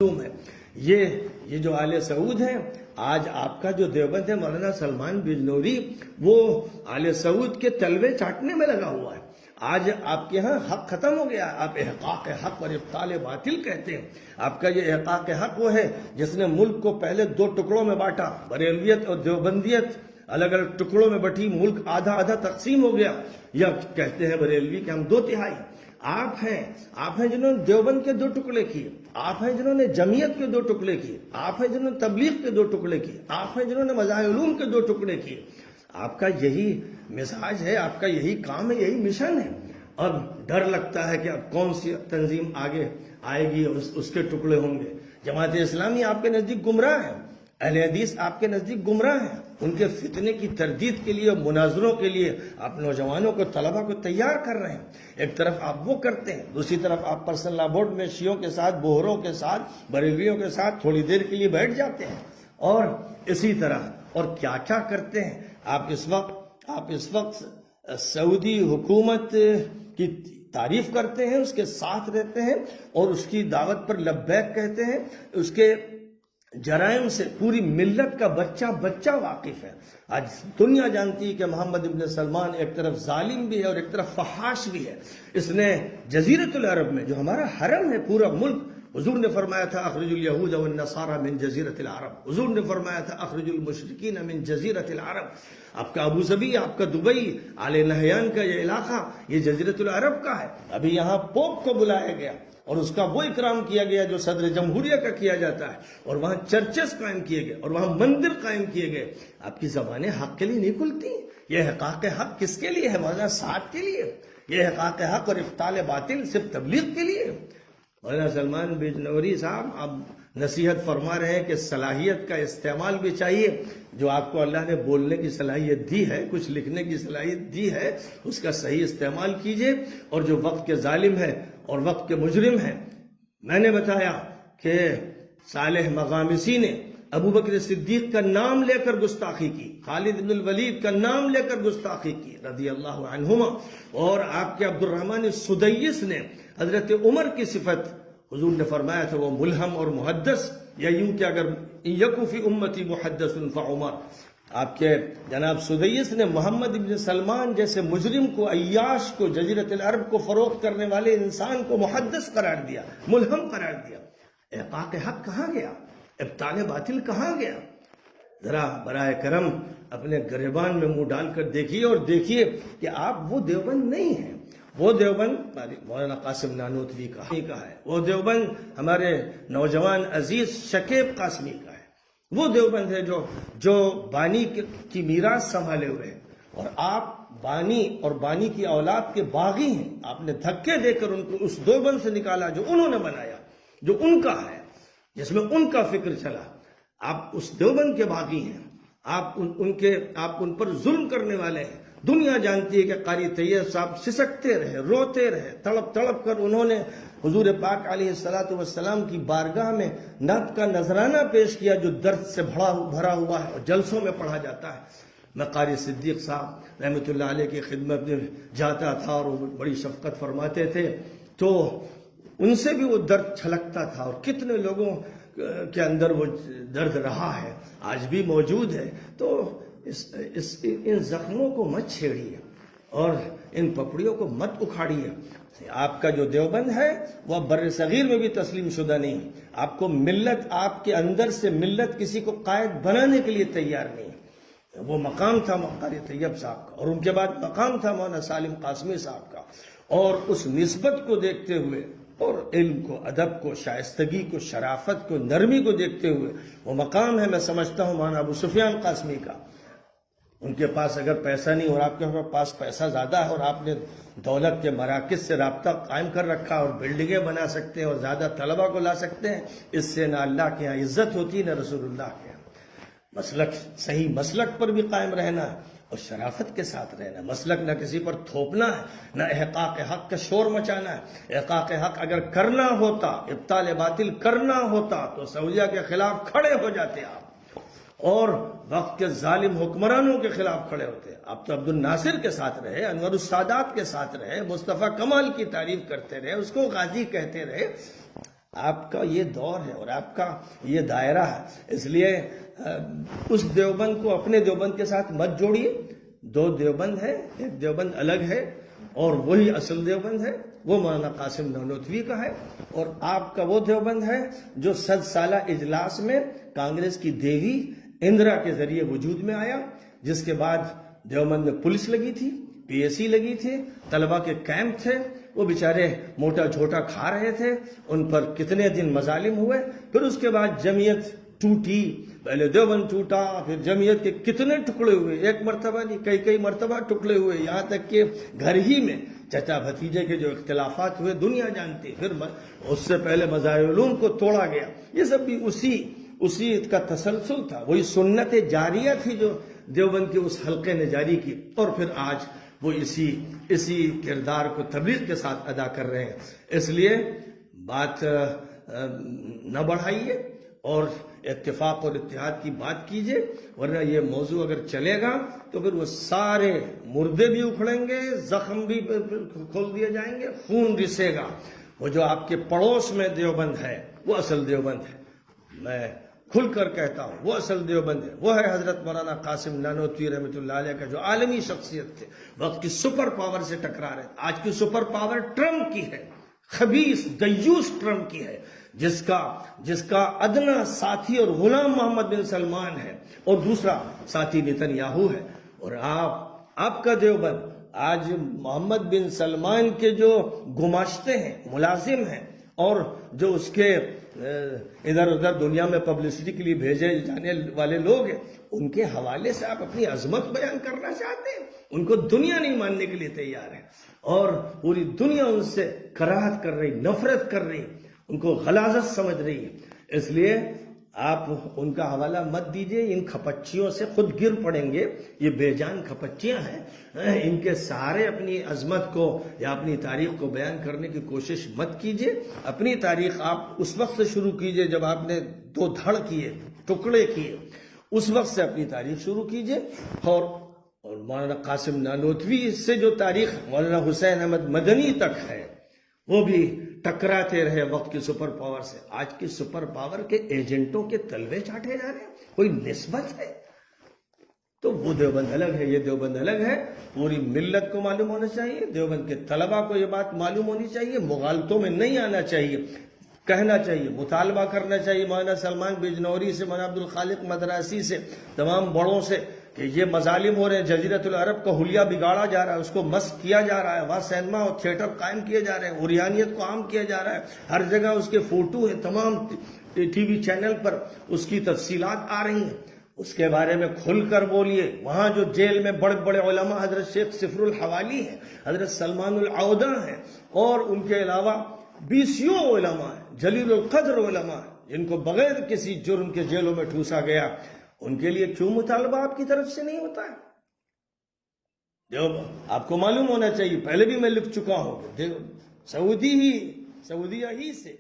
ہے یہ جو آل سعود ہیں، آج آپ کا جو دیوبند ہے مولانا سلمان بجنوری، وہ آل سعود کے تلوے چاٹنے میں لگا ہوا ہے۔ آج آپ کے ہاں حق ختم ہو گیا، آپ احقاق حق اور ابطال باطل کہتے ہیں۔ آپ کا یہ احقاق حق وہ ہے جس نے ملک کو پہلے دو ٹکڑوں میں بانٹا، بریلویت اور دیوبندیت الگ الگ ٹکڑوں میں بٹی، ملک آدھا آدھا تقسیم ہو گیا۔ یا کہتے ہیں بریلوی کہ ہم دو تہائی۔ آپ ہیں جنہوں نے دیوبند کے دو ٹکڑے کیے، آپ ہیں جنہوں نے جمعیت کے دو ٹکڑے کیے، آپ ہیں جنہوں نے تبلیغ کے دو ٹکڑے کیے، آپ ہیں جنہوں نے مذاہب علوم کے دو ٹکڑے کیے۔ آپ کا یہی مزاج ہے، آپ کا یہی کام ہے، یہی مشن ہے۔ اور ڈر لگتا ہے کہ اب کون سی تنظیم آگے آئے گی اور اس کے ٹکڑے ہوں گے۔ جماعت اسلامی آپ کے نزدیک گمراہ ہے، اہل حدیث آپ کے نزدیک گمراہ ہیں۔ ان کے فتنے کی تردید کے لیے، مناظروں کے لیے آپ نوجوانوں کو، طلبہ کو تیار کر رہے ہیں۔ ایک طرف آپ وہ کرتے ہیں، دوسری طرف آپ پرسنل لا بورڈ میں شیعوں کے ساتھ، بوہروں کے ساتھ، بریلویوں کے ساتھ تھوڑی دیر کے لیے بیٹھ جاتے ہیں، اور اسی طرح اور کیا کیا کرتے ہیں۔ آپ اس وقت سعودی حکومت کی تعریف کرتے ہیں، اس کے ساتھ رہتے ہیں اور اس کی دعوت پر لبیک کہتے ہیں۔ اس کے جرائم سے پوری ملت کا بچہ واقف ہے۔ آج دنیا جانتی ہے کہ محمد ابن سلمان ایک طرف ظالم بھی ہے اور ایک طرف فحاش بھی ہے۔ اس نے جزیرۃ العرب میں، جو ہمارا حرم ہے، پورا ملک، حضور نے فرمایا تھا اخرج الیہود والنصارى من جزیرۃ العرب، حضور نے فرمایا تھا اخرج المشرکین من جزیرۃ العرب۔ آپ کا ابو ظبی، آپ کا دبئی، آل نہیان کا یہ علاقہ، یہ جزیرۃ العرب کا ہے۔ ابھی یہاں پوپ کو بلایا گیا اور اس کا وہ اکرام کیا گیا جو صدر جمہوریہ کا کیا جاتا ہے، اور وہاں چرچز قائم کیے گئے اور وہاں مندر قائم کیے گئے۔ آپ کی زبانیں حق کے لیے نہیں کھلتی۔ یہ حقاق حق کس کے لیے ہے؟ مولانا سعد کے لیے؟ یہ حقاق حق اور ابطال باطل صرف تبلیغ کے لیے؟ مولانا سلمان بجنوری صاحب اب نصیحت فرما رہے ہیں کہ صلاحیت کا استعمال بھی چاہیے۔ جو آپ کو اللہ نے بولنے کی صلاحیت دی ہے، کچھ لکھنے کی صلاحیت دی ہے، اس کا صحیح استعمال کیجئے۔ اور جو وقت کے ظالم ہے اور وقت کے مجرم ہیں، میں نے بتایا کہ صالح مغامسی نے ابو بکر صدیق کا نام لے کر گستاخی کی، خالد بن الولید کا نام لے کر گستاخی کی رضی اللہ عنہما، اور آپ کے عبد الرحمن سدیس نے حضرت عمر کی صفت، حضور نے فرمایا تھا وہ ملہم اور محدث، یا یوں کہ اگر یکو فی امتی محدث فعمر۔ آپ کے جناب سدیس نے محمد ابن سلمان جیسے مجرم کو، عیاش کو، جزیرۃ العرب کو فروخت کرنے والے انسان کو محدث قرار دیا، ملہم قرار دیا۔ احقاق حق کہاں گیا؟ ابطال باطل کہاں گیا؟ ذرا برائے کرم اپنے گریبان میں منہ ڈال کر دیکھیے اور دیکھیے کہ آپ وہ دیوبند نہیں ہیں۔ وہ دیوبند مولانا قاسم نانوتوی کا ہے، وہ دیوبند ہمارے نوجوان عزیز شکیب قاسمی کا ہے، وہ دیوبند ہے جو بانی کی میراث سنبھالے ہوئے ہیں، اور آپ بانی اور بانی کی اولاد کے باغی ہیں۔ آپ نے دھکے دے کر ان کو اس دیوبند سے نکالا جو انہوں نے بنایا، جو ان کا ہے، جس میں ان کا فکر چلا۔ آپ اس دیوبند کے باغی ہیں، آپ ان پر ظلم کرنے والے ہیں۔ دنیا جانتی ہے کہ قاری طیب صاحب سسکتے رہے، روتے رہے، تڑپ تڑپ کر انہوں نے حضور پاک علیہ السلام کی بارگاہ میں نعت کا نذرانہ پیش کیا جو درد سے بھرا ہوا ہے اور جلسوں میں پڑھا جاتا ہے۔ میں قاری صدیق صاحب رحمۃ اللہ علیہ کی خدمت میں جاتا تھا اور وہ بڑی شفقت فرماتے تھے، تو ان سے بھی وہ درد چھلکتا تھا، اور کتنے لوگوں کے اندر وہ درد رہا ہے، آج بھی موجود ہے۔ تو ان زخموں کو مت چھیڑیے اور ان پپڑیوں کو مت اکھاڑیے۔ آپ کا جو دیوبند ہے وہ بر صغیر میں بھی تسلیم شدہ نہیں۔ آپ کو ملت، آپ کے اندر سے ملت کسی کو قائد بنانے کے لیے تیار نہیں۔ وہ مقام تھا قاری طیب صاحب کا، اور ان کے بعد مقام تھا مولانا سالم قاسمی صاحب کا، اور اس نسبت کو دیکھتے ہوئے اور علم کو، ادب کو، شائستگی کو، شرافت کو، نرمی کو دیکھتے ہوئے وہ مقام ہے، میں سمجھتا ہوں، مولانا ابو سفیان قاسمی کا۔ ان کے پاس اگر پیسہ نہیں اور آپ کے پاس پیسہ زیادہ ہے اور آپ نے دولت کے مراکز سے رابطہ قائم کر رکھا اور بلڈنگیں بنا سکتے ہیں اور زیادہ طلبہ کو لا سکتے ہیں، اس سے نہ اللہ کے یہاں عزت ہوتی نہ رسول اللہ کے یہاں۔ مسلک، صحیح مسلک پر بھی قائم رہنا ہے اور شرافت کے ساتھ رہنا ہے۔ مسلک نہ کسی پر تھوپنا ہے، نہ احقاق حق کا شور مچانا ہے۔ احقاق حق اگر کرنا ہوتا، ابطال باطل کرنا ہوتا، تو سعودیہ کے خلاف کھڑے ہو جاتے آپ، اور وقت کے ظالم حکمرانوں کے خلاف کھڑے ہوتے۔ آپ تو عبد الناصر کے ساتھ رہے، انور السادات کے ساتھ رہے، مصطفیٰ کمال کی تعریف کرتے رہے، اس کو غازی کہتے رہے۔ آپ کا یہ دور ہے اور آپ کا یہ دائرہ ہے، اس لیے اس دیوبند کو اپنے دیوبند کے ساتھ مت جوڑیے۔ دو دیوبند ہے، ایک دیوبند الگ ہے اور وہی اصل دیوبند ہے، وہ مولانا قاسم نانوتوی کا ہے، اور آپ کا وہ دیوبند ہے جو 100 سالہ اجلاس میں کانگریس کی دیوی اندرا کے ذریعے وجود میں آیا، جس کے بعد دیوبند میں پولیس لگی تھی، پی ایس سی لگی تھی، طلبہ کے کیمپ تھے، وہ بیچارے موٹا جھوٹا کھا رہے تھے، ان پر کتنے دن مظالم ہوئے، پھر اس کے بعد جمعیت ٹوٹی، پہلے دیوبند ٹوٹا، پھر جمعیت کے کتنے ٹکڑے ہوئے، ایک مرتبہ نہیں کئی مرتبہ ٹکڑے ہوئے، یہاں تک کہ گھر ہی میں چچا بھتیجے کے جو اختلافات ہوئے دنیا جانتی، پھر اس سے پہلے مظاہر علوم کو توڑا گیا، یہ سب بھی اسی کا تسلسل تھا، وہی سنت جاریہ تھی جو دیوبند کے اس حلقے نے جاری کی، اور پھر آج وہ اسی کردار کو تبلیغ کے ساتھ ادا کر رہے ہیں۔ اس لیے بات نہ بڑھائیے اور اتفاق اور اتحاد کی بات کیجیے، ورنہ یہ موضوع اگر چلے گا تو پھر وہ سارے مردے بھی اکھڑیں گے، زخم بھی کھول دیے جائیں گے، خون رسے گا۔ وہ جو آپ کے پڑوس میں دیوبند ہے وہ اصل دیوبند ہے، میں کھل کر کہتا ہوں وہ اصل دیوبند ہے، وہ ہے حضرت مولانا قاسم نانوتوی رحمۃ اللہ علیہ کا، جو عالمی شخصیت تھے، وقت کی سپر پاور سے ٹکرا رہے۔ آج کی سپر پاور ٹرمپ کی ہے، خبیث دیوس ٹرمپ کی ہے، جس کا ادنا ساتھی اور غلام محمد بن سلمان ہے، اور دوسرا ساتھی نتن یاہو ہے، اور آپ کا دیوبند آج محمد بن سلمان کے جو گماشتے ہیں، ملازم ہیں، اور جو اس کے ادھر ادھر دنیا میں پبلسٹی کے لیے بھیجے جانے والے لوگ ہیں، ان کے حوالے سے آپ اپنی عظمت بیان کرنا چاہتے ہیں؟ ان کو دنیا نہیں ماننے کے لیے تیار ہے، اور پوری دنیا ان سے کراہت کر رہی، نفرت کر رہی، ان کو غلاظت سمجھ رہی ہے۔ اس لیے آپ ان کا حوالہ مت دیجئے، ان کھپچیوں سے خود گر پڑیں گے، یہ بے جان کھپچیاں ہیں، ان کے سہارے اپنی عظمت کو یا اپنی تاریخ کو بیان کرنے کی کوشش مت کیجئے۔ اپنی تاریخ آپ اس وقت سے شروع کیجئے جب آپ نے 2 دھڑ کیے، ٹکڑے کیے، اس وقت سے اپنی تاریخ شروع کیجئے۔ اور مولانا قاسم نانوتوی سے جو تاریخ مولانا حسین احمد مدنی تک ہے، وہ بھی ٹکراتے رہے وقت کی سپر پاور سے۔ آج کی سپر پاور کے ایجنٹوں کے تلوے چاٹے جا رہے ہیں، کوئی نسبت ہے؟ تو وہ دیوبند الگ ہے، یہ دیوبند الگ ہے، پوری ملت کو معلوم ہونا چاہیے، دیوبند کے طلبہ کو یہ بات معلوم ہونی چاہیے، مغالطوں میں نہیں آنا چاہیے، کہنا چاہیے، مطالبہ کرنا چاہیے مولانا سلمان بجنوری سے، مولانا عبدالخالق مدراسی سے، تمام بڑوں سے، کہ یہ مظالم ہو رہے ہیں، جزیرۃ العرب کا حلیہ بگاڑا جا رہا ہے، اس کو مسخ کیا جا رہا ہے، وہاں سینما اور تھیٹر قائم کیے جا رہے ہیں، عریانیت کو عام کیا جا رہا ہے، ہر جگہ اس کے فوٹو ہیں، تمام ٹی وی چینل پر اس کی تفصیلات آ رہی ہیں، اس کے بارے میں کھل کر بولیے۔ وہاں جو جیل میں بڑے بڑے علماء حضرت شیخ صفر الحوالی ہیں، حضرت سلمان العودہ ہیں، اور ان کے علاوہ 20 علماء ہیں، جلیل القدر علماء ہیں، جن کو بغیر کسی جرم کے جیلوں میں ٹھوسا گیا، ان کے لیے کیوں مطالبہ آپ کی طرف سے نہیں ہوتا ہے؟ جو آپ کو معلوم ہونا چاہیے، پہلے بھی میں لکھ چکا ہوں، سعودیہ ہی سے